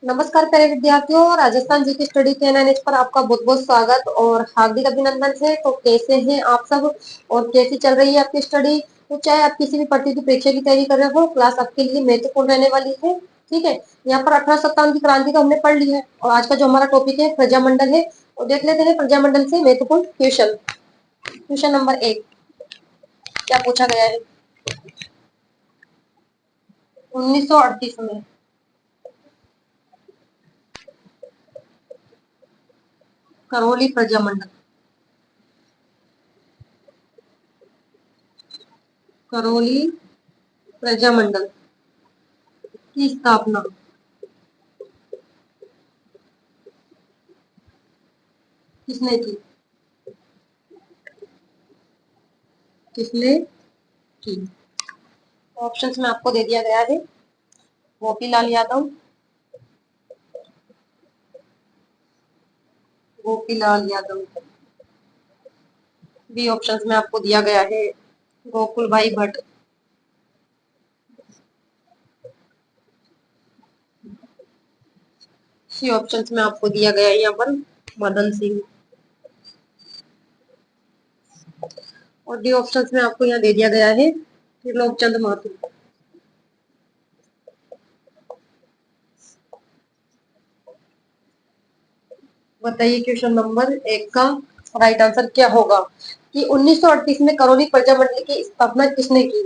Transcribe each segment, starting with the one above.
नमस्कार प्यारे विद्यार्थियों, राजस्थान जी की स्टडी चैनल पर आपका बहुत बहुत स्वागत और हार्दिक अभिनंदन है। तो कैसे हैं आप सब और कैसी चल रही है आपकी स्टडी। तो चाहे आप किसी भी प्रतियोगी परीक्षा की तैयारी कर रहे हो, क्लास आपके लिए महत्वपूर्ण रहने वाली है। ठीक है, यहाँ पर 1857 की क्रांति का हमने पढ़ लिया है और आज का जो हमारा टॉपिक है प्रजामंडल है। और देख लेते हैं प्रजामंडल से महत्वपूर्ण क्वेश्चन। क्वेश्चन नंबर 1 क्या पूछा गया है। 1938 में करौली प्रजामंडल, करौली प्रजामंडल की स्थापना किसने की। किसने की ऑप्शंस में आपको दे दिया गया है। गोपीलाल यादव, गोपीलाल यादव। बी ऑप्शंस में आपको दिया गया है गोकुल भाई भट्ट, सी ऑप्शंस में आपको दिया गया है यहाँ पर मदन सिंह, और डी ऑप्शंस में आपको यहाँ दे दिया गया है त्रिलोक चंद माथुर। बताइए क्वेश्चन नंबर 1 का राइट आंसर क्या होगा कि 1938 में करौली प्रजामंडल की स्थापना किसने की।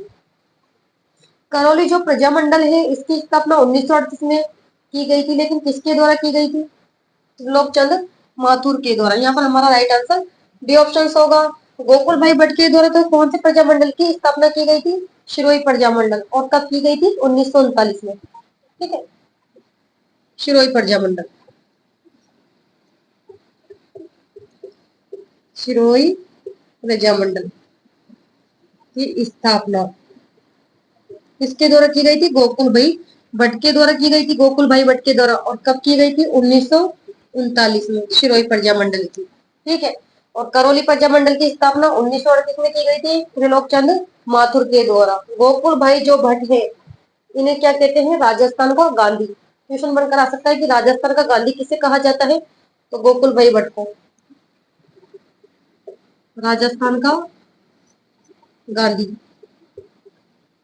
करौली जो प्रजामंडल है इसकी स्थापना 1938 में की गई थी, लेकिन किसके द्वारा की गई थी। त्रिलोकचंद माथुर के द्वारा। यहाँ पर हमारा राइट आंसर डी ऑप्शन होगा। गोकुल भाई भट्ट के द्वारा तो कौन से प्रजामंडल की स्थापना की गई थी, शिरोई प्रजामंडल, और कब की गई थी 1939 में। ठीक है, शिरोई प्रजामंडल, शिरोई प्रजामंडल की स्थापना किसके द्वारा की गई थी, गोकुल भाई भट्ट के द्वारा की गई थी। गोकुल भाई भट्ट के द्वारा, और कब की गई थी 1939 में शिरोई प्रजामंडल की। ठीक है, और करौली प्रजामंडल की स्थापना 1938 में की गई थी त्रिलोकचंद माथुर के द्वारा। गोकुल भाई जो भट्ट है इन्हें क्या कहते हैं, राजस्थान का गांधी। क्वेश्चन बनकर आ सकता है कि राजस्थान का गांधी किसे कहा जाता है, तो गोकुल भाई भट्ट को राजस्थान का गांधी,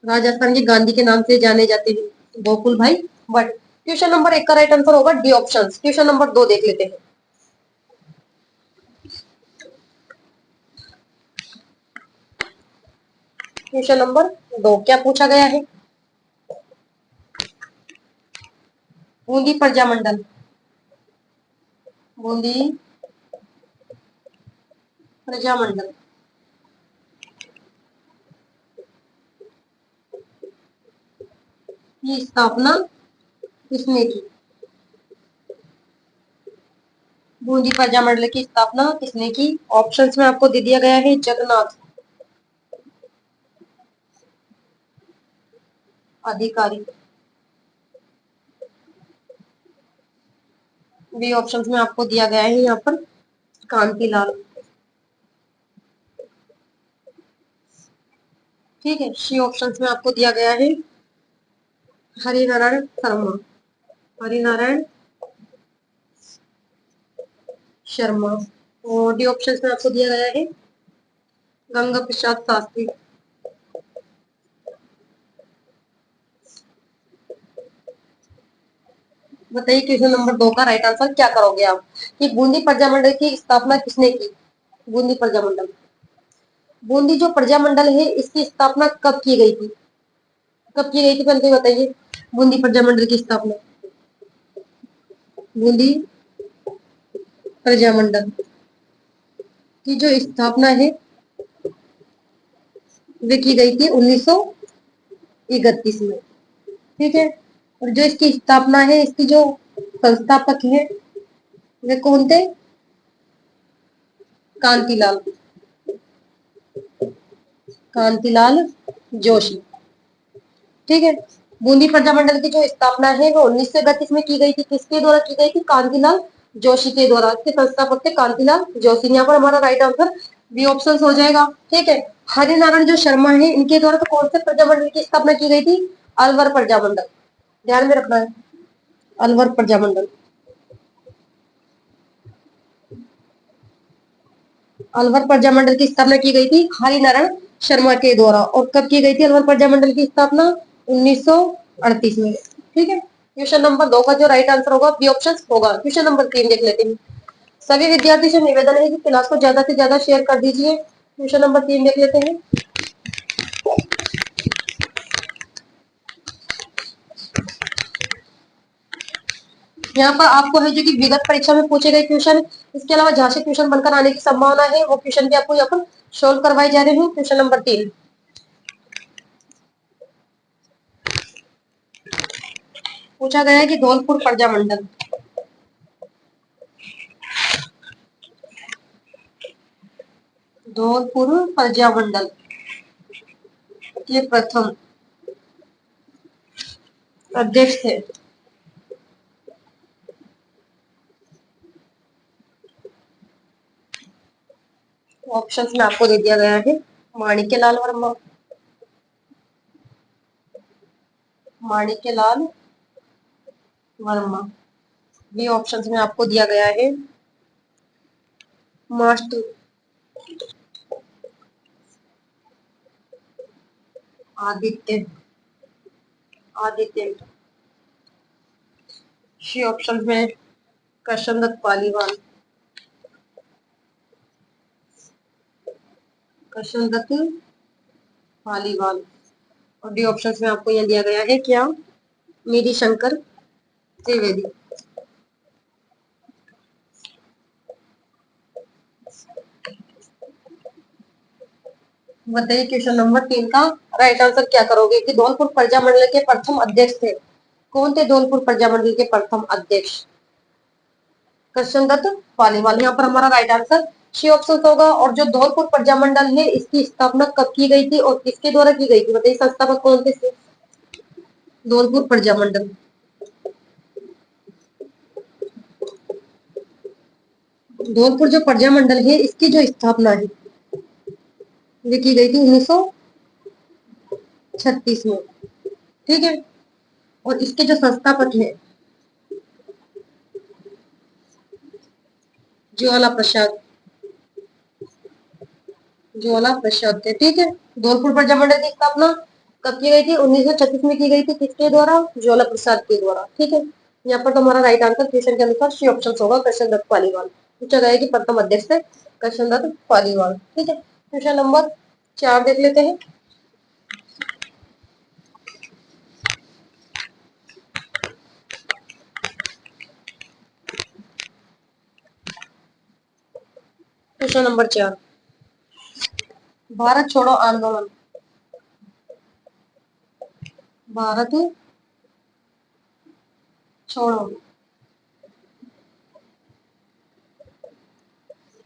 राजस्थान के गांधी के नाम से जाने जाते हैं गोकुल भाई भट्ट। क्वेश्चन नंबर 1 का राइट आंसर होगा डी ऑप्शन। क्वेश्चन नंबर 2 देख लेते हैं। क्वेश्चन नंबर 2 क्या पूछा गया है। बूंदी प्रजामंडल, बूंदी प्रजामंडल की स्थापना किसने की। बूंदी प्रजामंडल की स्थापना किसने की। ऑप्शंस में आपको दे दिया गया है जगन्नाथ अधिकारी, बी ऑप्शंस में आपको दिया गया है यहाँ पर कांतिलाल। ठीक है, सी ऑप्शंस में आपको दिया गया है हरिनारायण शर्मा, हरिनारायण शर्मा, और डी ऑप्शंस में आपको दिया गया है गंगा प्रसाद शास्त्री। बताइए क्वेश्चन नंबर 2 का राइट आंसर क्या करोगे आप कि बूंदी प्रजामंडल की स्थापना किसने की। बूंदी प्रजामंडल, बूंदी जो प्रजामंडल है इसकी स्थापना कब की गई थी, कब की गई थी पहले बताइए। बूंदी प्रजामंडल की स्थापना, बूंदी प्रजामंडल की जो स्थापना है वे की गई थी 1931 में। ठीक है, और जो इसकी स्थापना है इसकी जो संस्थापक है वे कौन थे, कांतिलाल, कांतिलाल जोशी। ठीक है, बूंदी प्रजामंडल की जो स्थापना है वो 1931 में की गई थी। किसके द्वारा की गई थी, कांतिलाल जोशी के द्वारा। इसके संस्थापक थे कांतिलाल जोशी। यहाँ पर हमारा राइट आंसर बी ऑप्शन हो जाएगा। ठीक है, हरिनारायण जो शर्मा है इनके द्वारा तो कौन से प्रजामंडल की स्थापना की गई थी, अलवर प्रजामंडल, ध्यान में रखना है। अलवर प्रजामंडल। अलवर प्रजामंडल की स्थापना की गई थी हरिनारायण शर्मा के द्वारा। और कब की गई थी अलवर प्रजामंडल की स्थापना? 1938 में। ठीक है। क्वेश्चन नंबर 2 का जो राइट आंसर होगा बी ऑप्शन होगा। क्वेश्चन नंबर 3 देख लेते हैं। सभी विद्यार्थी से निवेदन है कि क्लास को ज्यादा से ज्यादा शेयर कर दीजिए। क्वेश्चन नंबर 3 देख लेते हैं। यहाँ पर आपको है जो कि विगत परीक्षा में पूछे गए क्वेश्चन, इसके अलावा जहां से क्वेश्चन बनकर आने की संभावना है वो क्वेश्चन भी आपको यहाँ पर सोल्व करवाए जा रहे हैं। क्वेश्चन नंबर 3 पूछा गया है कि धौलपुर प्रजामंडल, धौलपुर प्रजामंडल के प्रथम अध्यक्ष थे। ऑप्शंस में आपको दे दिया गया है माणिक्यलाल वर्मा, माणिक्यलाल वर्मा। बी ऑप्शंस में आपको दिया गया है master Aditya, Aditya. C option में करशनदत्त पालीवाल, करशनदत्त पालीवाल। और डी ऑप्शन में आपको यहाँ दिया गया है क्या? मीरी शंकर त्रिवेदी। बताइए क्वेश्चन नंबर 3 का राइट आंसर क्या करोगे कि धौलपुर प्रजामंडल के प्रथम अध्यक्ष थे। कौन थे धौलपुर प्रजामंडल के प्रथम अध्यक्ष? कृष्णदत्त पालीवाल। यहाँ पर हमारा राइट आंसर सी ऑप्शन होगा। और जो धौलपुर प्रजामंडल है इसकी स्थापना कब की गई थी और किसके द्वारा की गई थी? बताइए संस्थापक कौन थे धौलपुर प्रजामंडल? धौलपुर जो प्रजामंडल है इसकी जो स्थापना है ये की गई थी 1936 में। ठीक है। और इसके जो संस्थापक है ज्वाला प्रसाद, ज्वाला प्रसाद थे। ठीक है। धौलपुर प्रजामंडल की स्थापना कब की गई थी? 1936 में की गई थी। किसके द्वारा? ज्वाला प्रसाद के द्वारा। ठीक है। यहाँ पर तो हमारा राइट आंसर क्वेश्चन के अनुसार सी ऑप्शन होगा कृष्णदत्त पालीवाल। पूछा गया है कि प्रथम अध्यक्ष थे कृष्णदत्त पालीवाल। ठीक है। क्वेश्चन नंबर 4 देख लेते हैं। क्वेश्चन नंबर 4 भारत छोड़ो आंदोलन, भारत छोड़ो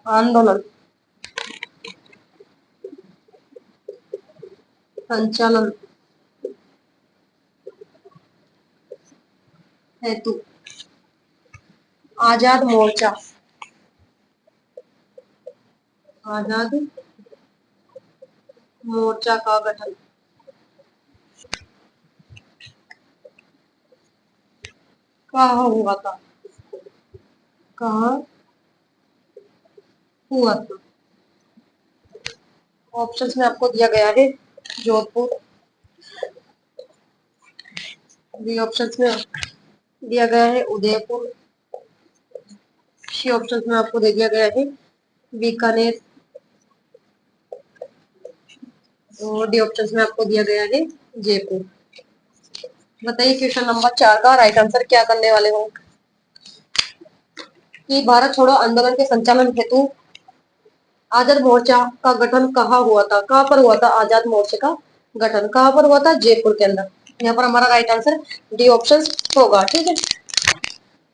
आंदोलन संचालन हेतु आजाद मोर्चा, आजाद मोर्चा का गठन कहाँ हुआ था? कहाँ हुआ था? ऑप्शंस में आपको दिया गया है जोधपुर, बी ऑप्शंस में दिया गया है उदयपुर, सी ऑप्शंस में आपको दे दिया गया है बीकानेर, और डी ऑप्शंस में आपको दिया गया है जयपुर। बताइए क्वेश्चन नंबर 4 का राइट आंसर क्या करने वाले हो कि भारत छोड़ो आंदोलन के संचालन हेतु आजाद मोर्चा का गठन कहाँ हुआ था? कहाँ पर हुआ था आजाद मोर्चे का गठन? कहाँ पर हुआ था? जयपुर के अंदर। यहाँ पर हमारा राइट आंसर डी ऑप्शन होगा। ठीक है।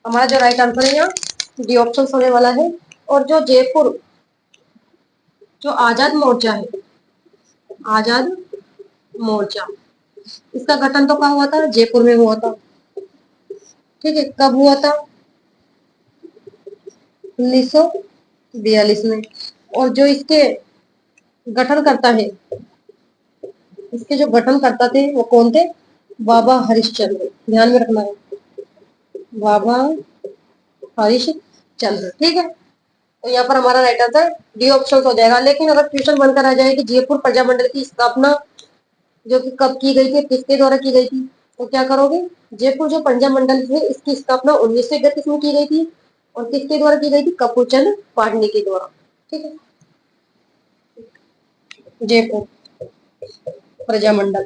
हमारा जो राइट आंसर है यहाँ डी ऑप्शन होने वाला है। और जो जयपुर जो आजाद मोर्चा है, आजाद मोर्चा, इसका गठन तो कहाँ हुआ था? जयपुर में हुआ था। ठीक है। कब हुआ था? 1942 में। और जो इसके गठन करता है, इसके जो गठन करता थे वो कौन थे? बाबा हरिश्चंद्र। ध्यान में रखना है बाबा हरीश चंद्र। ठीक है, तो यहाँ पर हमारा राइट आंसर डी ऑप्शन हो जाएगा। लेकिन अगर क्वेश्चन बनकर आ जाए कि जयपुर प्रजामंडल की स्थापना जो कि कब की गई थी, किसके द्वारा की गई थी, तो क्या करोगे? जयपुर जो प्रजामंडल है इसकी स्थापना 1931 में की गई थी। और किसके द्वारा की गई थी? कपूरचंद पाटनी के द्वारा। ठीक है, जयपुर प्रजामंडल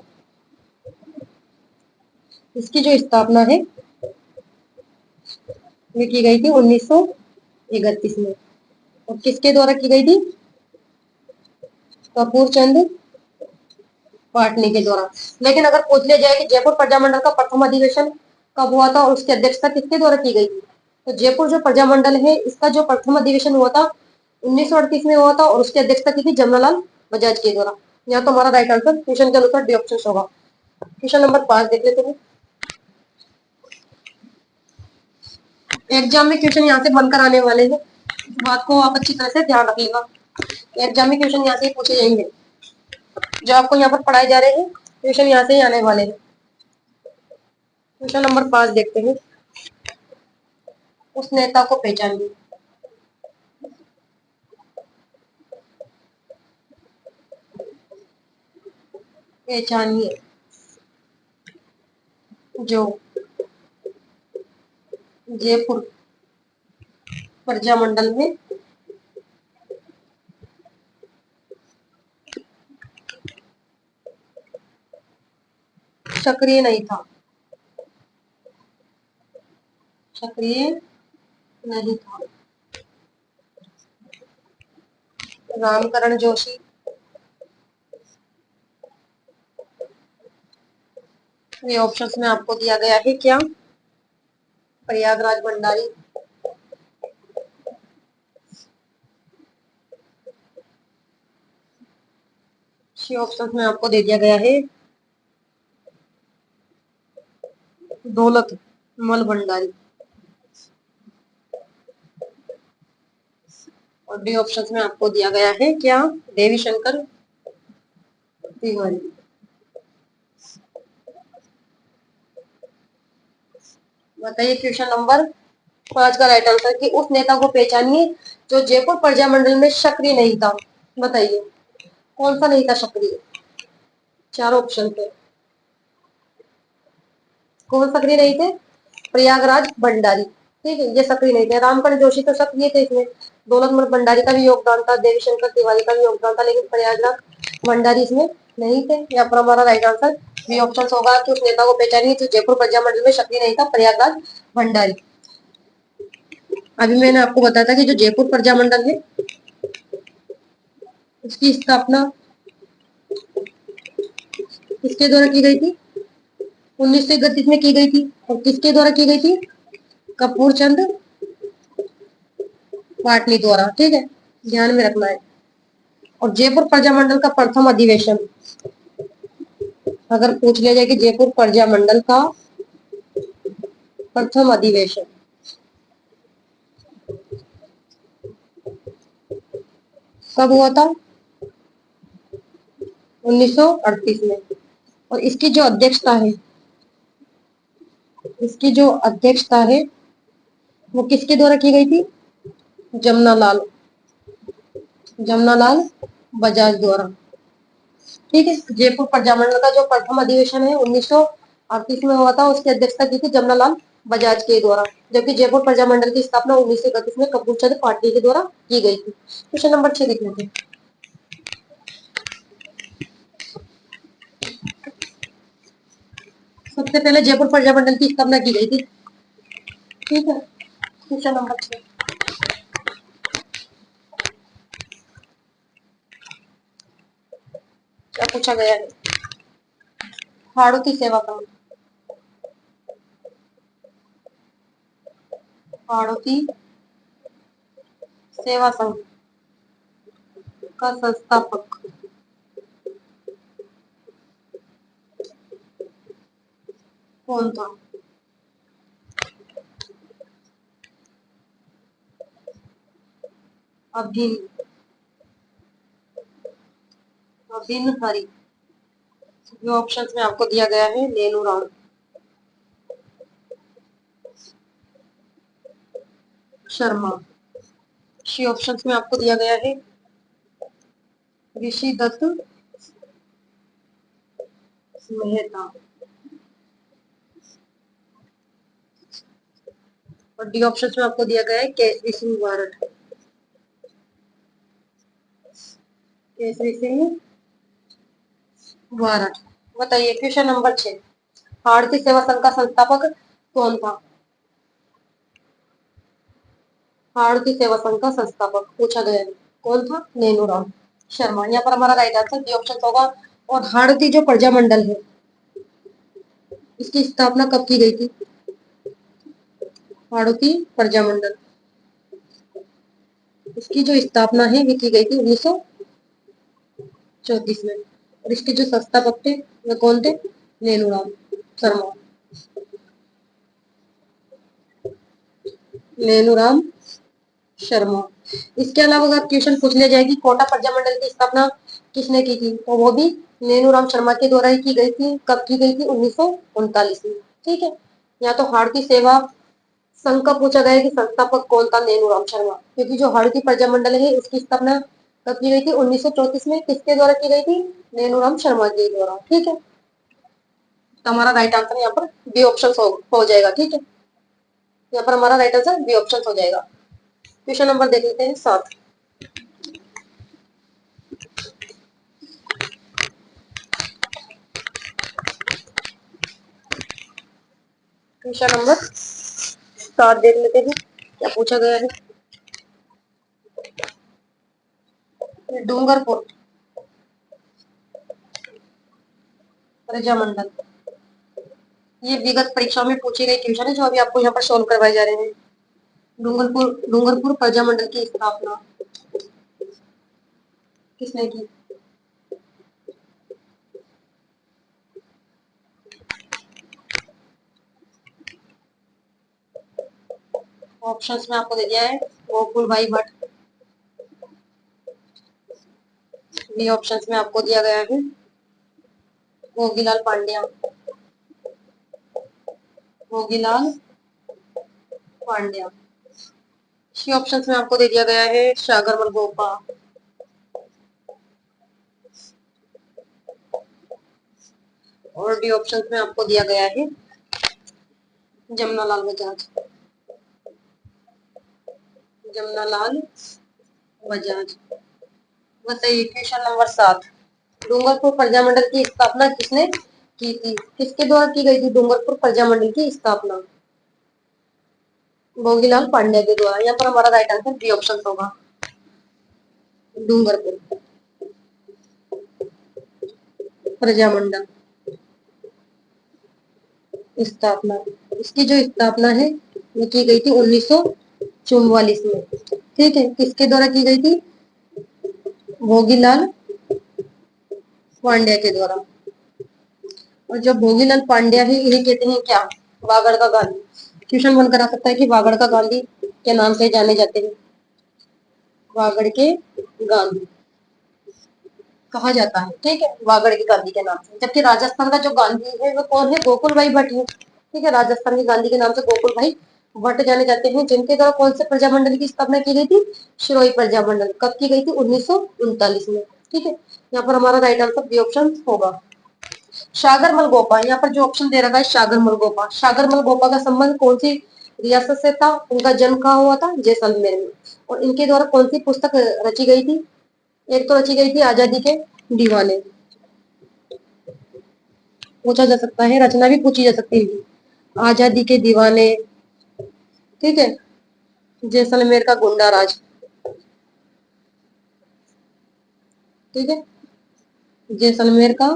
इसकी जो स्थापना है ये की गई थी 1931 में। और किसके द्वारा की गई थी? कपूरचंद पाटनी के द्वारा। लेकिन अगर पूछ लिया जाए कि जयपुर प्रजामंडल का प्रथम अधिवेशन कब हुआ था और उसकी अध्यक्षता किसके द्वारा की गई थी, तो जयपुर जो प्रजामंडल है इसका जो प्रथम अधिवेशन हुआ था 1938 में हुआ था और उसकी अध्यक्षता की थी जमनालाल बजाज के द्वारा। यहाँ तो हमारा राइट आंसर क्वेश्चन के अनुसार डी ऑप्शन होगा। क्वेश्चन नंबर 5 देख लेते हैं। एग्जाम में क्वेश्चन यहाँ से बनकर आने वाले हैं, इस बात को आप अच्छी तरह से ध्यान रखिएगा। एग्जाम में क्वेश्चन यहाँ से ही पूछे जाएंगे, जो आपको यहाँ पर पढ़ाए जा रहे हैं क्वेश्चन यहाँ से ही आने वाले हैं। क्वेश्चन नंबर 5 देखते हैं। उस नेता को पहचानिए। पहचानिए जो जयपुर प्रजामंडल में सक्रिय नहीं था। सक्रिय नहीं था। रामकरण जोशी, ये ऑप्शंस में आपको दिया गया है क्या? प्रयागराज भंडारी, सी ऑप्शन में आपको दे दिया गया है दौलत मल भंडारी। और डी ऑप्शन में आपको दिया गया है क्या? देवी शंकर तिवारी। बताइए क्वेश्चन नंबर 5 का राइट आंसर कि उस नेता को पहचानिए जो जयपुर प्रजामंडल में सक्रिय नहीं था। बताइए कौन सा नहीं था सक्रिय? चार ऑप्शन थे, कौन सक्रिय नहीं थे? प्रयागराज भंडारी, ठीक है, ये सक्रिय नहीं थे। रामकरण जोशी तो सक्रिय थे इसमें, दौलतमल भंडारी का भी योगदान था, देवीशंकर तिवारी का भी योगदान था, लेकिन प्रयागराज भंडारी इसमें नहीं थे। यहाँ पर हमारा राइट आंसर बी ऑप्शन होगा कि उस नेता को पहचानिए जो जयपुर प्रजामंडल में सक्रिय नहीं था, प्रयागराज भंडारी। अभी मैंने आपको बताया था कि जो जयपुर प्रजामंडल है उसकी स्थापना किसके द्वारा की गई थी? 1931 में की गई थी। और किसके द्वारा की गई थी? कपूरचंद पाटनी द्वारा। ठीक है, ध्यान में रखना है। और जयपुर प्रजामंडल का प्रथम अधिवेशन, अगर पूछ लिया जाए कि जयपुर प्रजामंडल का प्रथम अधिवेशन कब हुआ था? 1938 में। और इसकी जो अध्यक्षता है वो किसके द्वारा की गई थी? जमनालाल जमनालाल बजाज द्वारा। ठीक है, जयपुर प्रजामंडल का जो प्रथम अधिवेशन है 1938 में हुआ था, उसकी अध्यक्षता की थी जमनालाल बजाज के द्वारा। जबकि जयपुर प्रजामंडल की स्थापना 1931 में कपूरचंद पाटनी के द्वारा की गई थी। क्वेश्चन नंबर 6 देख लेते हैं। सबसे पहले जयपुर प्रजामंडल की स्थापना की गई थी। ठीक है, क्वेश्चन नंबर 6 क्या पूछा गया है? हाड़ौती सेवा संघ, हाड़ौती सेवा संघ का संस्थापक कौन था? अभिन्न अभिन्न हरि। जो ऑप्शन में आपको दिया गया है लेनू राम। शर्मा। सी ऑप्शन में आपको दिया गया है ऋषि दत्त मेहता। और डी ऑप्शन में आपको दिया गया है केसरी सिंह वारड। केसरी सिंह वारड। बताइए क्वेश्चन नंबर 6, भारतीय सेवा संघ का संस्थापक कौन था? भारतीय सेवा संघ का संस्थापक पूछा गया है, कौन था? नेनूराम शर्मा। यहाँ पर हमारा राइट आंसर डी ऑप्शन होगा। और भारतीय जो प्रजामंडल है इसकी स्थापना कब की गई थी? भारतीय प्रजामंडल, इसकी जो स्थापना है ये की गई थी 1934 में। और इसके जो संस्थापक थे वे कौन थे? नेनूराम शर्मा। नेनूराम शर्मा। इसके अलावा अगर क्वेश्चन पूछ लिया जाए कि कोटा प्रजामंडल की स्थापना किसने की थी, तो वो भी नेनूराम शर्मा के द्वारा ही की गई थी। कब की गई थी? 1939 में। ठीक है। यहाँ तो भारतीय सेवा संघ का पूछा गया कि संस्थापक कौन था? नेनूराम शर्मा। क्योंकि जो भारतीय प्रजामंडल है इसकी स्थापना कब की गई थी? 1934 में। किसके द्वारा की गई थी? नेनूराम शर्मा के द्वारा। ठीक है। तो हमारा राइट आंसर यहाँ पर बी ऑप्शन हो जाएगा। ठीक है। यहाँ पर हमारा राइट आंसर बी ऑप्शन हो जाएगा। क्वेश्चन नंबर देख लेते हैं 7। क्वेश्चन नंबर 7 देख लेते हैं क्या पूछा गया है। डूंगरपुर प्रजामंडल, ये विगत परीक्षा में पूछे गए क्वेश्चन है जो अभी आपको यहाँ पर सोल्व करवाए जा रहे हैं। डूंगरपुर प्रजामंडल की स्थापना किसने की? ऑप्शंस में आपको दे दिया है गोकुल भाई भट्ट। बी ऑप्शंस में आपको दिया गया है भोगीलाल पांड्या। भोगीलाल पांड्या। सी ऑप्शंस में आपको दे दिया गया है सागरमल गोपा। और डी ऑप्शंस में आपको दिया गया है जमुनालाल बजाज। जमुनालाल बजाज। बताइए क्वेश्चन नंबर 7, डूंगरपुर प्रजामंडल की स्थापना किसने की थी? किसके द्वारा की गई थी डूंगरपुर प्रजामंडल की स्थापना? भोगीलाल पांड्या के द्वारा। यहाँ पर हमारा राइट आंसर बी ऑप्शन होगा। डूंगरपुर प्रजामंडल स्थापना, इसकी जो स्थापना है वो की गई थी 1944 में। ठीक है। किसके द्वारा की गई थी? भोगीलाल पांड्या के द्वारा। और जब भोगीलाल पांड्या है इन्हें कहते हैं क्या? वागड़ का गांधी। क्वेश्चन बनकर आ सकता है कि वागड़ का गांधी के नाम से जाने जाते हैं। वागड़ के गांधी कहा जाता है। ठीक है। वागड़ के गांधी के नाम से। जबकि राजस्थान का जो गांधी है वो कौन है? गोकुल भाई भट्ट है। ठीक है। राजस्थान के गांधी के नाम से गोकुल भाई भट्ट जाने जाते हैं, जिनके द्वारा कौन से प्रजामंडल की स्थापना की गई थी? शिरोई प्रजामंडल। कब की गई थी? 1939 में। ठीक है। यहाँ पर हमारा राइट आंसर बी ऑप्शन होगा। सागरमल गोपा, यहाँ पर जो ऑप्शन दे रखा है सागरमल गोपा, सागरमल गोपा का संबंध कौन सी रियासत से था? उनका जन्म कहाँ हुआ था? जैसलमेर में। और इनके द्वारा कौन सी पुस्तक रची गई थी? एक तो रची गई थी आजादी के दीवाने, पूछा जा सकता है, रचना भी पूछी जा सकती है। आजादी के दीवाने। ठीक है। जैसलमेर का गुंडा राज। ठीक है। जैसलमेर का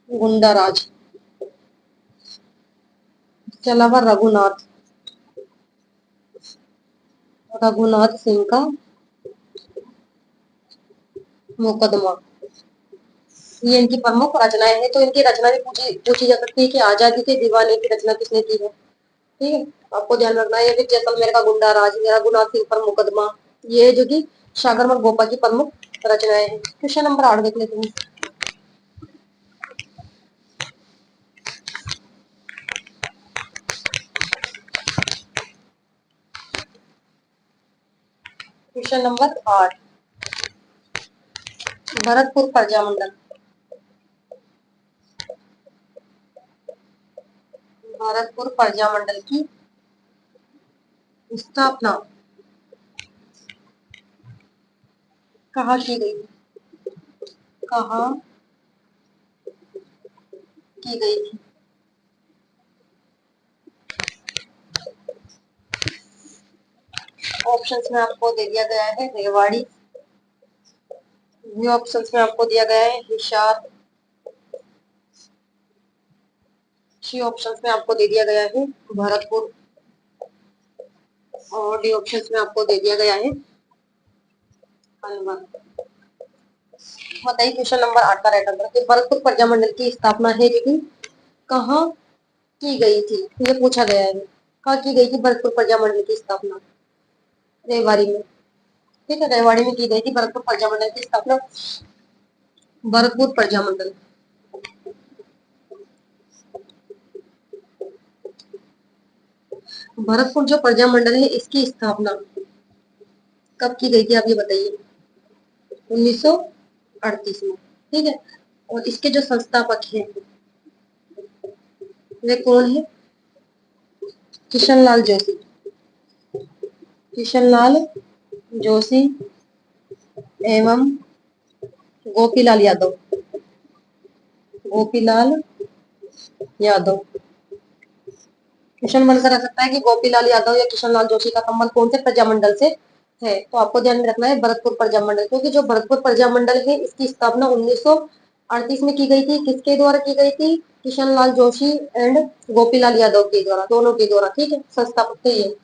गुंडा राज। इसके अलावा रघुनाथ सिंह का मुकदमा, ये इनकी प्रमुख रचनाएं हैं। तो इनकी रचना भी पूछी जा सकती है कि आजादी के दीवाने की रचना किसने की है। ठीक है। आपको ध्यान रखना है। फिर जैसलमेर का गुंडा राज, रघुनाथ सिंह पर मुकदमा, ये जो कि सागरमल गोपा की प्रमुख रचनाएं हैं। क्वेश्चन नंबर 8 देख लेते हैं। Question number 8, Bharatpur Prajamandal. भरतपुर प्रजामंडल की स्थापना कहाँ की गई? कहाँ की गई थी? ऑप्शंस में आपको दे दिया गया है रेवाड़ी, बी ऑप्शंस में आपको दिया गया है हिसार, सी ऑप्शंस में आपको दे दिया गया है भरतपुर, और डी ऑप्शंस में आपको दे दिया गया है अलवर। बताइए क्वेश्चन नंबर 8 का राइट आंसर। भरतपुर प्रजामंडल की स्थापना है जो कि कहाँ की गई थी, ये पूछा गया है। कहाँ की गई थी भरतपुर प्रजामंडल की स्थापना? रेवाड़ी में। ठीक है, रेवाड़ी में की गई थी भरतपुर प्रजामंडल की स्थापना। भरतपुर प्रजामंडल, भरतपुर जो प्रजामंडल है इसकी स्थापना कब की गई थी, आप ये बताइए। 1938 में। ठीक है, और इसके जो संस्थापक हैं वे कौन है? किशनलाल जोशी। किशनलाल जोशी एवं गोपीलाल यादव। गोपीलाल यादव। क्वेश्चन बनकर आ सकता है कि गोपीलाल यादव या किशनलाल जोशी का संबंध कौन से प्रजामंडल से है? तो आपको ध्यान में रखना है भरतपुर प्रजामंडल, क्योंकि जो भरतपुर प्रजामंडल है इसकी स्थापना 1938 में की गई थी। किसके द्वारा की गई थी? किशनलाल जोशी एंड गोपीलाल यादव के द्वारा, दोनों के द्वारा। ठीक है, संस्थापक थे ये।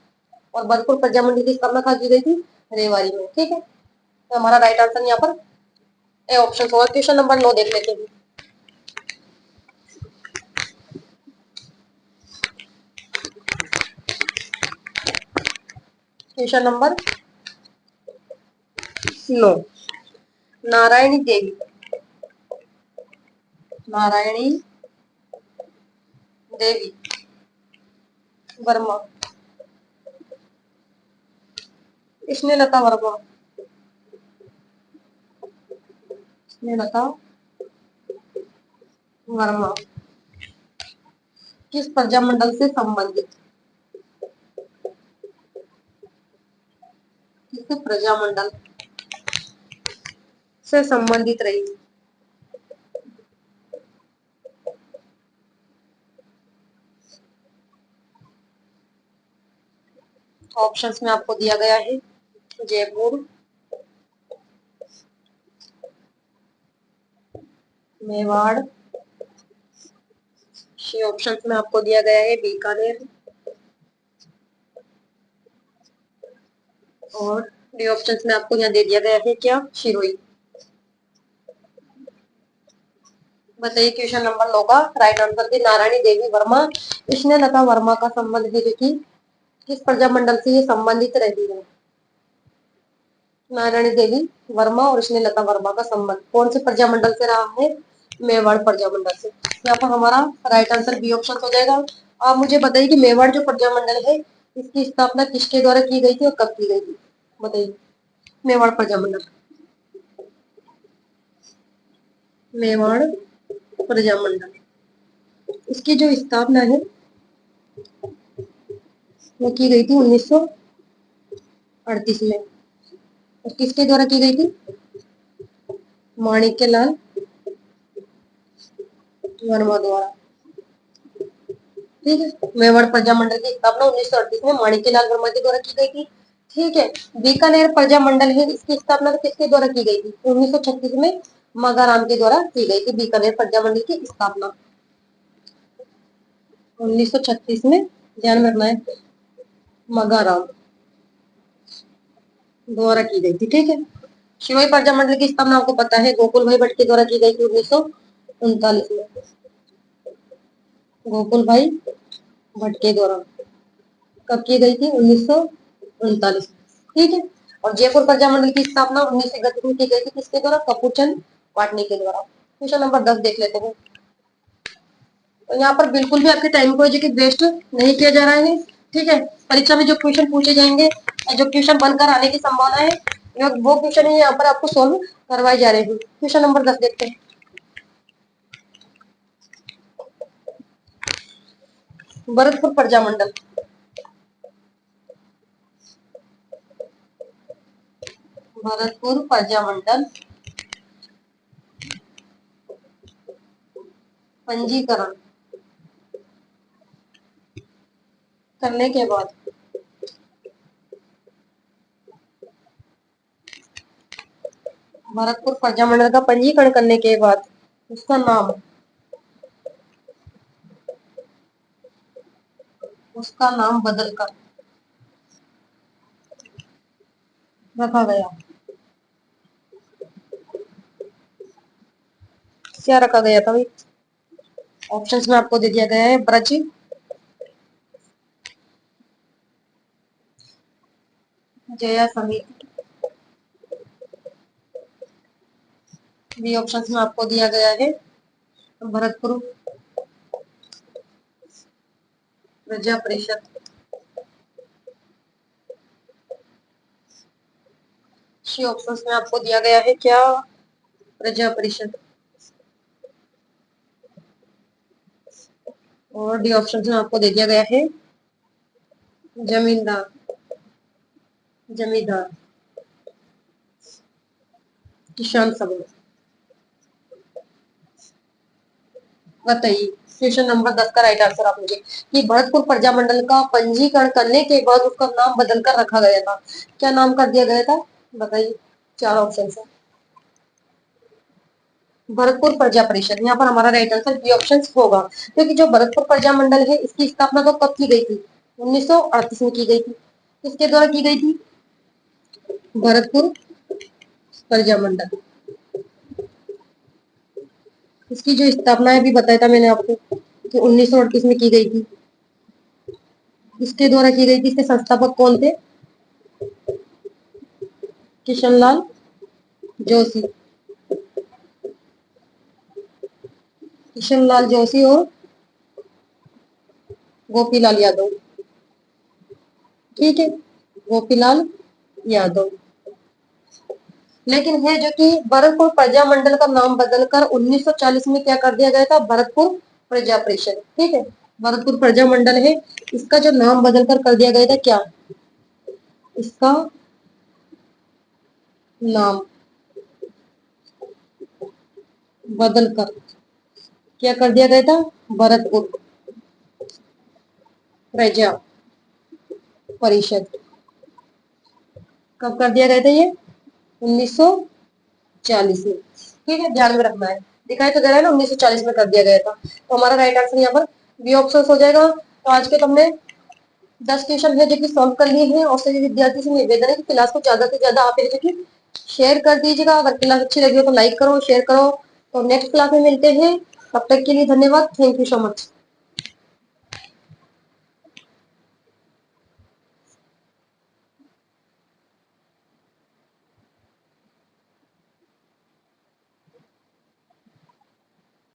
और भरतपुर प्रजामंडल की स्थापना कहाँ की गई थी? रेवाड़ी में। ठीक है, तो हमारा राइट आंसर यहाँ पर ए ऑप्शन होगा। क्वेश्चन नंबर 9 देख लेते हैं। क्वेश्चन नंबर 9, नारायणी देवी। नारायणी देवी वर्मा, स्नेहलता वर्मा, स्नेहलता वर्मा किस प्रजामंडल से संबंधित? किस प्रजामंडल से संबंधित रही? ऑप्शंस में आपको दिया गया है जयपुर, मेवाड़, सी ऑप्शंस में आपको दिया गया है बीकानेर, और डी ऑप्शंस में आपको यहाँ दे दिया गया है क्या? शिरोई। बताइए क्वेश्चन नंबर 9 का राइट आंसर थी नारायणी देवी वर्मा, स्नेहलता वर्मा का संबंध है जो कि किस प्रजामंडल से ये संबंधित रही है? नारायणी देवी वर्मा और स्नेहलता वर्मा का संबंध कौन से प्रजामंडल से रहा है? मेवाड़ प्रजामंडल से। यहाँ पर हमारा राइट आंसर बी ऑप्शन हो जाएगा। आप मुझे बताइए कि मेवाड़ जो प्रजामंडल है इसकी स्थापना किसके द्वारा की गई थी और कब की गई थी? बताइए। मेवाड़ प्रजामंडल, मेवाड़ प्रजामंडल, इसकी जो स्थापना है वो की गई थी 1938 में। और किसके द्वारा की गई थी? माणिक्यलाल वर्मा द्वारा। ठीक है, मेवाड़ प्रजामंडल की स्थापना 1938 में माणिक्यलाल वर्मा के द्वारा की गई थी। ठीक है, बीकानेर प्रजामंडल है इसकी स्थापना किसके द्वारा की गई थी? 1936 में मगाराम के द्वारा की गई थी बीकानेर प्रजामंडल की स्थापना। 1936 में, ध्यान में रखना है, मगाराम द्वारा की गई थी। ठीक है, शिवाई प्रजामंडल की स्थापना आपको पता है गोकुल भाई भट्ट के द्वारा की गई थी 1939 में। गोकुल भाई भट्ट के द्वारा कब की गई थी? 1939। ठीक है, और जयपुर प्रजामंडल की स्थापना 1931 में की गई थी। किसके द्वारा? कपूरचंद वाटनी के द्वारा। क्वेश्चन नंबर 10 देख लेते हैं। तो यहाँ पर बिल्कुल भी आपके टाइम को जो कि वेस्ट नहीं किया जा रहा है। ठीक है, परीक्षा में जो क्वेश्चन पूछे जाएंगे, जो क्वेश्चन बनकर आने की संभावना है वो क्वेश्चन ही यहाँ पर आपको सोल्व करवाए जा रहे हैं। क्वेश्चन नंबर 10 देखते हैं। भरतपुर प्रजामंडल, भरतपुर प्रजामंडल पंजीकरण करने के बाद भरतपुर प्रजामंडल का पंजीकरण करने के बाद उसका नाम बदलकर रखा गया। क्या रखा गया था भाई? ऑप्शंस में आपको दे दिया गया है ब्रज, जया समिति। बी ऑप्शंस में आपको दिया गया है भरतपुर प्रजा परिषद। सी ऑप्शंस में आपको दिया गया है क्या? प्रजा परिषद। और डी ऑप्शन में आपको दे दिया गया है जमींदार, जमींदार किसान सभा। बताइए क्वेश्चन नंबर 10 का राइट आंसर आप मुझे कि भरतपुर प्रजामंडल का पंजीकरण करने के बाद उसका नाम बदलकर रखा गया था। क्या नाम कर दिया गया था? बताइए। चार ऑप्शन है। भरतपुर प्रजा परिषद, यहाँ पर हमारा राइट आंसर बी ऑप्शन होगा, क्योंकि जो भरतपुर प्रजामंडल है इसकी स्थापना तो कब की गई थी? 1938 में की गई थी। किसके द्वारा की गई थी? भरतपुर प्रजामंडल। इसकी जो स्थापना है भी बताया था मैंने आपको कि 1938 में की गई थी। इसके द्वारा की गई थी। इसके संस्थापक कौन थे? किशनलाल जोशी, किशनलाल जोशी और गोपीलाल यादव। ठीक है, गोपीलाल यादव। लेकिन है जो कि भरतपुर प्रजामंडल का नाम बदलकर 1940 में क्या कर दिया गया था? भरतपुर प्रजा परिषद। ठीक है, भरतपुर प्रजामंडल है, इसका जो नाम बदलकर कर दिया गया था क्या? इसका नाम बदलकर क्या कर दिया गया था? भरतपुर प्रजा परिषद। कब कर दिया गया था ये? 1940 में। ठीक है, ध्यान में रखना है। दिखाई तो दे रहा है ना, 1940 में कर दिया गया था। तो हमारा राइट आंसर यहाँ पर बी ऑप्शन हो जाएगा। तो आज के तुमने 10 क्वेश्चन है जो कि सॉल्व कर लिए हैं। और सभी विद्यार्थी से निवेदन है कि क्लास को ज्यादा से ज्यादा आप जो कि शेयर कर दीजिएगा। अगर क्लास अच्छी लगी हो तो लाइक करो, शेयर करो। तो नेक्स्ट क्लास में मिलते हैं, तब तक के लिए धन्यवाद। Thank you so much.